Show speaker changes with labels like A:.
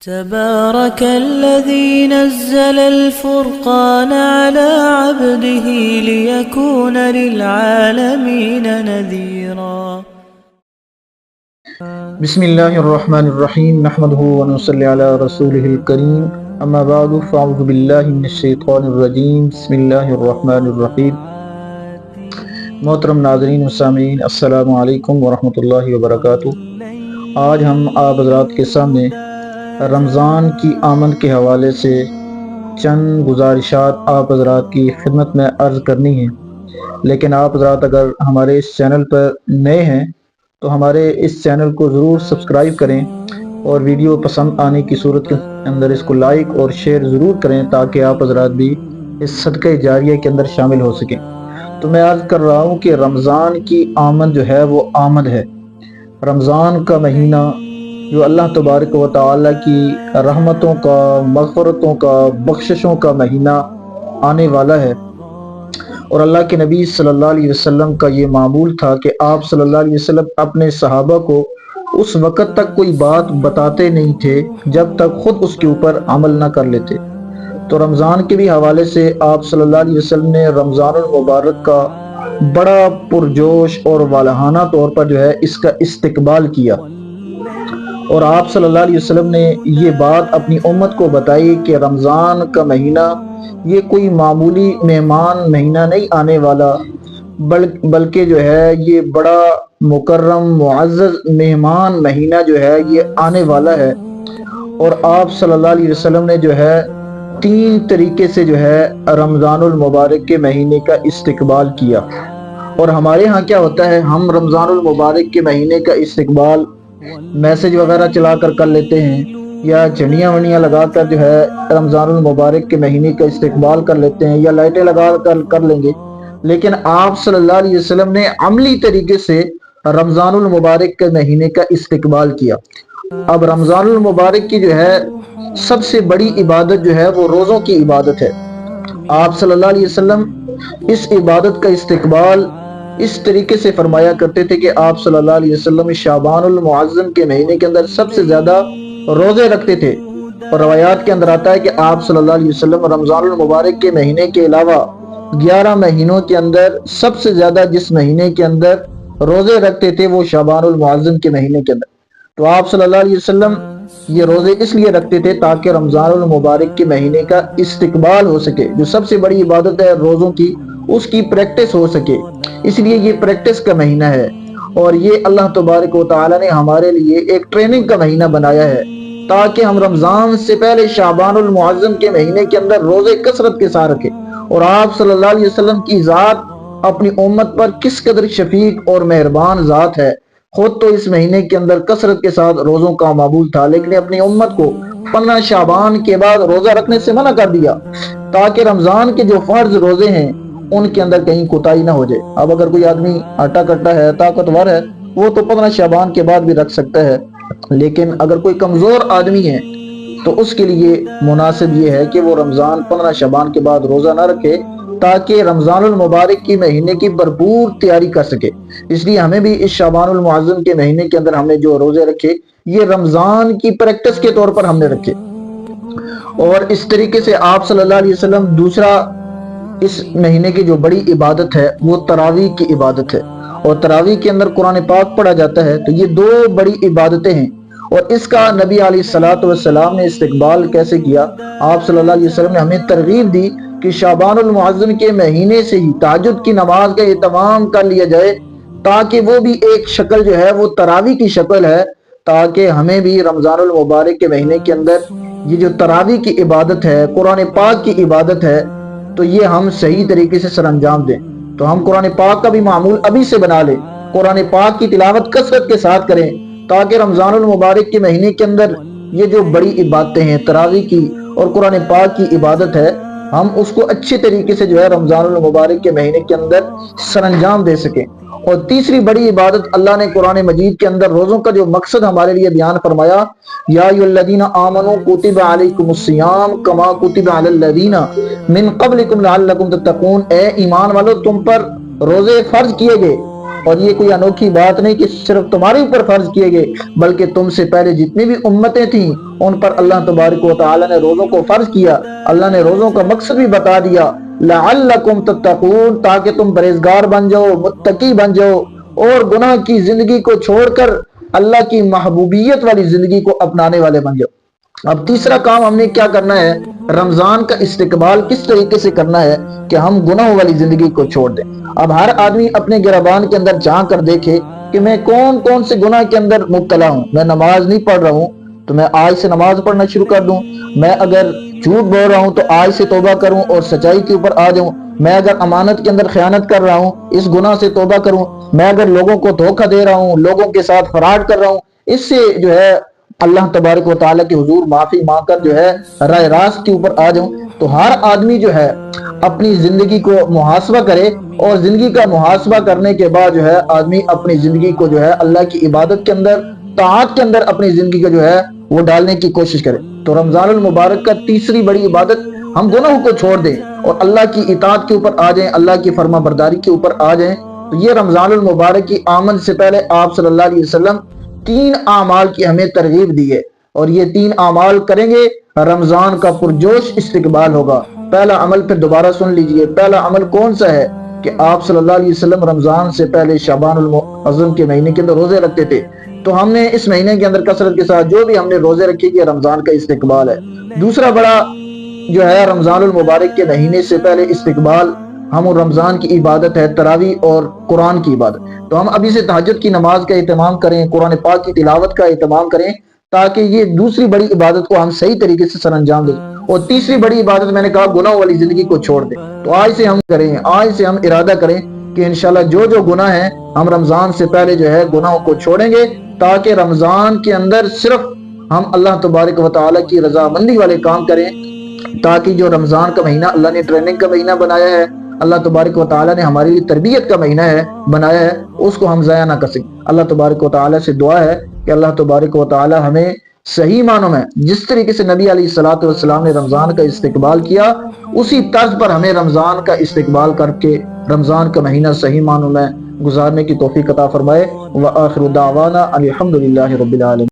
A: تبارك الذي نزل الفرقان على عبده ليكون للعالمين نذيرا.
B: بسم اللہ الرحمن الرحیم نحمده ونصلی علی رسولہ الکریم اما بعد فاعوذ باللہ من الشیطان الرجیم بسم اللہ الرحمن الرحیم. محترم ناظرین و سامعین السلام علیکم ورحمۃ اللہ وبرکاتہ. آج ہم آپ حضرات کے سامنے رمضان کی آمد کے حوالے سے چند گزارشات آپ حضرات کی خدمت میں عرض کرنی ہیں. لیکن آپ حضرات اگر ہمارے اس چینل پر نئے ہیں تو ہمارے اس چینل کو ضرور سبسکرائب کریں اور ویڈیو پسند آنے کی صورت کے اندر اس کو لائک اور شیئر ضرور کریں تاکہ آپ حضرات بھی اس صدقہ جاریہ کے اندر شامل ہو سکیں. تو میں عرض کر رہا ہوں کہ رمضان کی آمد جو ہے وہ آمد ہے. رمضان کا مہینہ جو اللہ تبارک و تعالی کی رحمتوں کا، مغفرتوں کا، بخششوں کا مہینہ آنے والا ہے. اور اللہ کے نبی صلی اللہ علیہ وسلم کا یہ معمول تھا کہ آپ صلی اللہ علیہ وسلم اپنے صحابہ کو اس وقت تک کوئی بات بتاتے نہیں تھے جب تک خود اس کے اوپر عمل نہ کر لیتے. تو رمضان کے بھی حوالے سے آپ صلی اللہ علیہ وسلم نے رمضان المبارک کا بڑا پرجوش اور والہانہ طور پر جو ہے اس کا استقبال کیا. اور آپ صلی اللہ علیہ وسلم نے یہ بات اپنی امت کو بتائی کہ رمضان کا مہینہ یہ کوئی معمولی مہمان مہینہ نہیں آنے والا، بلکہ جو ہے یہ بڑا مکرم معزز مہمان مہینہ جو ہے یہ آنے والا ہے. اور آپ صلی اللہ علیہ وسلم نے جو ہے 3 طریقے سے جو ہے رمضان المبارک کے مہینے کا استقبال کیا. اور ہمارے ہاں کیا ہوتا ہے، ہم رمضان المبارک کے مہینے کا استقبال میسج وغیرہ چلا کر لیتے ہیں یا جھنڈیاں ونڈیاں لگا کر جو ہے رمضان المبارک کے مہینے کا استقبال کر لیتے ہیں یا لائٹیں لگا کر لیں گے. لیکن آپ صلی اللہ علیہ وسلم نے عملی طریقے سے رمضان المبارک کے مہینے کا استقبال کیا. اب رمضان المبارک کی جو ہے سب سے بڑی عبادت جو ہے وہ روزوں کی عبادت ہے. آپ صلی اللہ علیہ وسلم اس عبادت کا استقبال اس طریقے سے فرمایا کرتے تھے کہ آپ صلی اللہ علیہ وسلم شعبان المعظم کے مہینے کے اندر سب سے زیادہ روزے رکھتے تھے. اور روایات کے اندر آتا ہے کہ آپ صلی اللہ علیہ وسلم رمضان المبارک کے مہینے کے علاوہ 11 مہینوں کے اندر سب سے زیادہ جس مہینے کے اندر روزے رکھتے تھے وہ شعبان المعظم کے مہینے کے اندر. تو آپ صلی اللہ علیہ وسلم یہ روزے اس لیے رکھتے تھے تاکہ رمضان المبارک کے مہینے کا استقبال ہو سکے. جو سب سے بڑی عبادت ہے روزوں کی، اس کی پریکٹس ہو سکے، اس لیے یہ پریکٹس کا مہینہ ہے. اور یہ اللہ تبارک و تعالی نے ہمارے لیے ایک ٹریننگ کا مہینہ بنایا ہے تاکہ ہم رمضان سے پہلے شعبان المعظم کے مہینے کے اندر روزے کثرت کے ساتھ رکھیں. اور آپ صلی اللہ علیہ وسلم کی ذات اپنی امت پر کس قدر شفیق اور مہربان ذات ہے. خود تو اس مہینے کے اندر کثرت کے ساتھ روزوں کا معمول تھا، لیکن اپنی امت کو 15 شعبان کے بعد روزہ رکھنے سے منع کر دیا تاکہ رمضان کے جو فرض روزے ہیں ان کے اندر کہیں کوتاہی نہ ہو جائے. اب اگر کوئی آدمی آٹا کٹا ہے، طاقتور ہے، وہ تو 15 شعبان کے بعد بھی رکھ سکتا ہے. لیکن اگر کوئی کمزور آدمی ہے تو اس کے لیے مناسب یہ ہے کہ وہ رمضان 15 شعبان کے بعد روزہ نہ رکھے تاکہ رمضان المبارک کی مہینے کی بھرپور تیاری کر سکے. اس لیے ہمیں بھی اس شعبان المعظم کے مہینے کے اندر ہم نے جو روزے رکھے یہ رمضان کی پریکٹس کے طور پر ہم نے رکھے. اور اس طریقے سے آپ صلی اللہ علیہ وسلم دوسرا اس مہینے کی جو بڑی عبادت ہے وہ تراویح کی عبادت ہے. اور تراویح کے اندر قرآن پاک پڑھا جاتا ہے. تو یہ 2 بڑی عبادتیں ہیں. اور اس کا نبی علیہ الصلوۃ والسلام نے استقبال کیسے کیا، آپ صلی اللہ علیہ وسلم نے ہمیں ترغیب دی کہ شعبان المعظم کے مہینے سے ہی تہجد کی نماز کا اہتمام کر لیا جائے تاکہ وہ بھی ایک شکل جو ہے وہ تراویح کی شکل ہے، تاکہ ہمیں بھی رمضان المبارک کے مہینے کے اندر یہ جو تراویح کی عبادت ہے، قرآن پاک کی عبادت ہے، تو یہ ہم صحیح طریقے سے سر انجام دیں. تو ہم قرآن پاک کا بھی معمول ابھی سے بنا لیں، قرآن پاک کی تلاوت کثرت کے ساتھ کریں تاکہ رمضان المبارک کے مہینے کے اندر یہ جو بڑی عبادتیں ہیں تراویح کی اور قرآن پاک کی عبادت ہے، ہم اس کو اچھے طریقے سے جو ہے رمضان المبارک کے مہینے کے اندر سر انجام دے سکیں. اور تیسری بڑی عبادت اللہ نے قرآن مجید کے اندر روزوں کا جو مقصد ہمارے لیے بیان فرمایا، یا ایھا الذین آمنوا کتب علیکم الصیام کما کتب علی الذین من قبلکم لعلکم تتقون. اے ایمان والو، تم پر روزے فرض کیے گئے اور یہ کوئی انوکھی بات نہیں کہ صرف تمہارے اوپر فرض کیے گئے، بلکہ تم سے پہلے جتنی بھی امتیں تھیں ان پر اللہ تبارک و تعالی نے روزوں کو فرض کیا۔ اللہ نے روزوں کا مقصد بھی بتا دیا، لعلکم تتقون، تاکہ تم پرہیزگار بن جاؤ، متقی بن جاؤ، اور گناہ کی زندگی کو چھوڑ کر اللہ کی محبوبیت والی زندگی کو اپنانے والے بن جاؤ۔ اب تیسرا کام ہم نے کیا کرنا ہے، رمضان کا استقبال کس طریقے سے کرنا ہے کہ ہم گناہوں والی زندگی کو چھوڑ دیں۔ اب ہر آدمی اپنے گریبان کے اندر جھانک کر دیکھے کہ میں کون کون سے گناہ کے اندر مبتلا ہوں۔ میں نماز نہیں پڑھ رہا ہوں تو میں آج سے نماز پڑھنا شروع کر دوں۔ میں اگر جھوٹ بول رہا ہوں تو آج سے توبہ کروں اور سچائی کے اوپر آ جاؤں۔ میں اگر امانت کے اندر خیانت کر رہا ہوں، اس گناہ سے توبہ کروں۔ میں اگر لوگوں کو دھوکہ دے رہا ہوں، لوگوں کے ساتھ فراڈ کر رہا ہوں، اس سے جو ہے اللہ تبارک و تعالیٰ کے حضور معافی مانگ کر جو ہے راہ راست کے اوپر آ جاؤں۔ تو ہر آدمی جو ہے اپنی زندگی کو محاسبہ کرے، اور زندگی کا محاسبہ کرنے کے بعد جو ہے آدمی اپنی زندگی کو جو ہے اللہ کی عبادت کے اندر، طاعت کے اندر اپنی زندگی کو جو ہے وہ ڈالنے کی کوشش کرے۔ تو رمضان المبارک کا تیسری بڑی عبادت، ہم گناہوں کو چھوڑ دیں اور اللہ کی اطاعت کے اوپر آ جائیں، اللہ کی فرما برداری کے اوپر آ جائیں۔ تو یہ رمضان المبارک کی آمد سے پہلے آپ صلی اللہ علیہ وسلم 3 اعمال کی ہمیں ترغیب دی ہے، اور یہ 3 اعمال کریں گے رمضان کا پرجوش استقبال ہوگا۔ پہلا عمل پھر دوبارہ سن لیجئے، پہلا عمل کون سا ہے کہ آپ صلی اللہ علیہ وسلم رمضان سے پہلے شعبان المعظم کے مہینے کے اندر روزے رکھتے تھے۔ تو ہم نے اس مہینے کے اندر کثرت کے ساتھ جو بھی ہم نے روزے رکھے یہ رمضان کا استقبال ہے۔ دوسرا بڑا جو ہے رمضان المبارک کے مہینے سے پہلے استقبال، ہم رمضان کی عبادت ہے تراویح اور قرآن کی عبادت۔ تو ہم ابھی سے تہجد کی نماز کا اہتمام کریں، قرآن پاک کی تلاوت کا اہتمام کریں، تاکہ یہ دوسری بڑی عبادت کو ہم صحیح طریقے سے سر انجام دیں۔ اور تیسری بڑی عبادت میں نے کہا گناہ والی زندگی کو چھوڑ دیں۔ تو آج سے ہم کریں، آج سے ہم ارادہ کریں کہ انشاءاللہ جو جو گناہ ہیں ہم رمضان سے پہلے جو ہے گناہوں کو چھوڑیں گے، تاکہ رمضان کے اندر صرف ہم اللہ تبارک و تعالیٰ کی رضامندی والے کام کریں، تاکہ جو رمضان کا مہینہ اللہ نے ٹریننگ کا مہینہ بنایا ہے، اللہ تبارک و تعالیٰ نے ہمارے لیے تربیت کا مہینہ ہے بنایا ہے، اس کو ہم ضائع نہ کر سکیں۔ اللہ تبارک و تعالیٰ سے دعا ہے کہ اللہ تبارک و تعالیٰ ہمیں صحیح معنوں میں جس طریقے سے نبی علیہ الصلوۃ والسلام نے رمضان کا استقبال کیا، اسی طرز پر ہمیں رمضان کا استقبال کر کے رمضان کا مہینہ صحیح معنوں میں گزارنے کی توفیق عطا فرمائے۔ وآخر دعوانا الحمدللہ رب العالمین۔